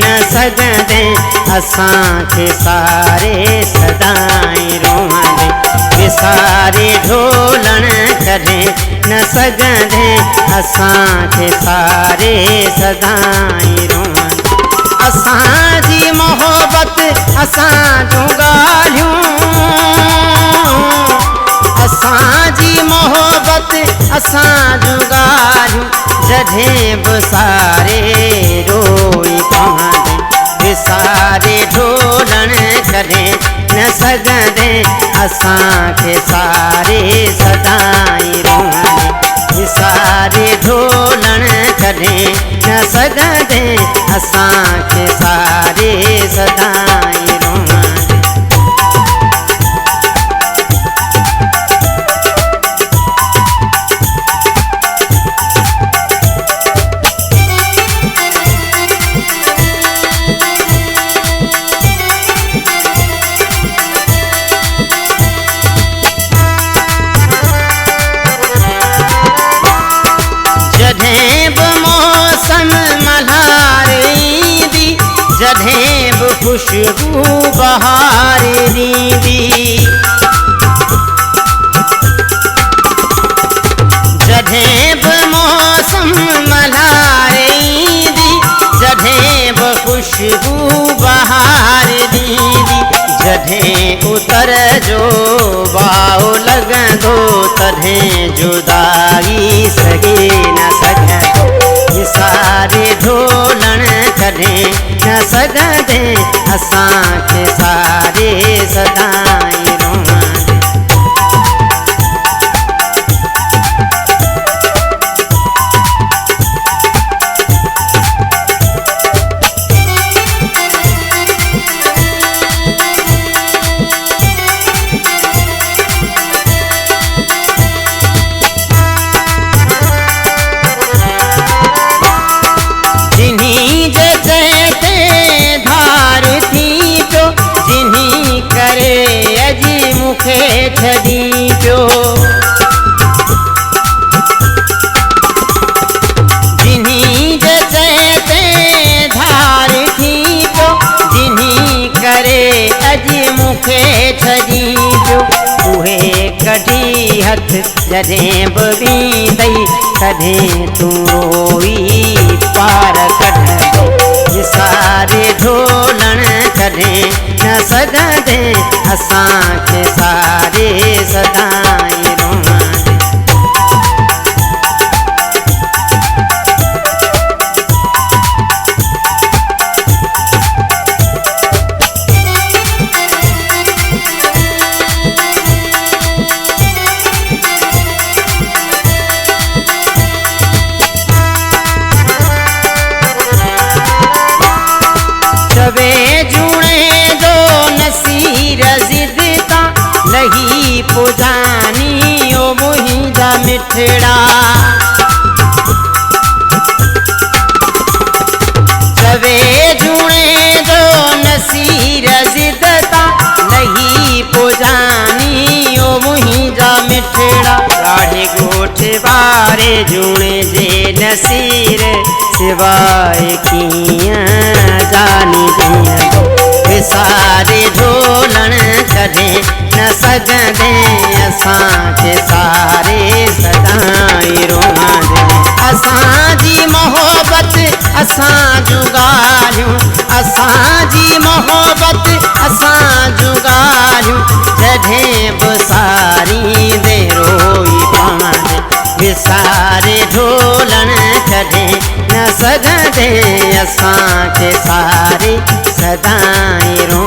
न सघंदे असांखे सारे सदाई रोवंदे विसारे ढोलण करे न सघंदे असांखे सारे सदाई रोवंदे असांजी मोहब्बत असां जूं ॻाल्हियूं असांजी मोहब्बत असां जूं ॻाल्हियूं जॾहिं बि सारे रोई पवंदे विसारे ढोलण करे न सघंदे असांखे सारे सदाई रोवंदे विसारे ढोलण करे न सघंदे असांखे सारे सदाई रोवंदे जॾहिं बि मौसम मल्हार ईंदी जॾहिं बि ख़ुशबू बहार ॾींदी जॾहिं बि मौसम मल्हार ईंदी जॾहिं बि ख़ुशबू बहार ॾींदी जॾहिं उतर जो वाओ लॻंदो तॾहिं जुदाई सघे न सघंदो विसारे ढोलण करे न सघंदे असांखे सारे सदाई रोवंदे जिन्हीं जे चएते धार थी पियो जिन्हीं करे अॼु मूंखे छॾी पियो जिन्हीं जे चएते धार थी पियो जिन्हीं करे अॼु मूंखे छॾी पियो उहे कढी हथ जॾहिं बि वींदई तॾहिं तूं रोई पार कढंदे विसारे ढोलण करे न सघंदे असांखे सारे सदाई रोवंदे चवे जूणे जो नसीर ज़िद तां लही पुजानी ओ मुंहिंजा मिठड़ा चवे जूणे जो नसीर ज़िद तां लही पुजानी ओ मुंहिंजा मिठड़ा ॾाढे ॻोठ वारे जूणे जे नसीर सिवाय कीअं जानी ॾींहं विसारे ढोलण करे न सघंदे असांखे सारे सदाई रोवंदे असांजी मोहब्बत असां जूं ॻाल्हियूं असांजी मोहब्बत असां जूं ॻाल्हियूं जॾहिं बि सारींदे रोई पवंदे विसारे ढोलण करे न सघंदे असांखे सारे सदाई रोवंदे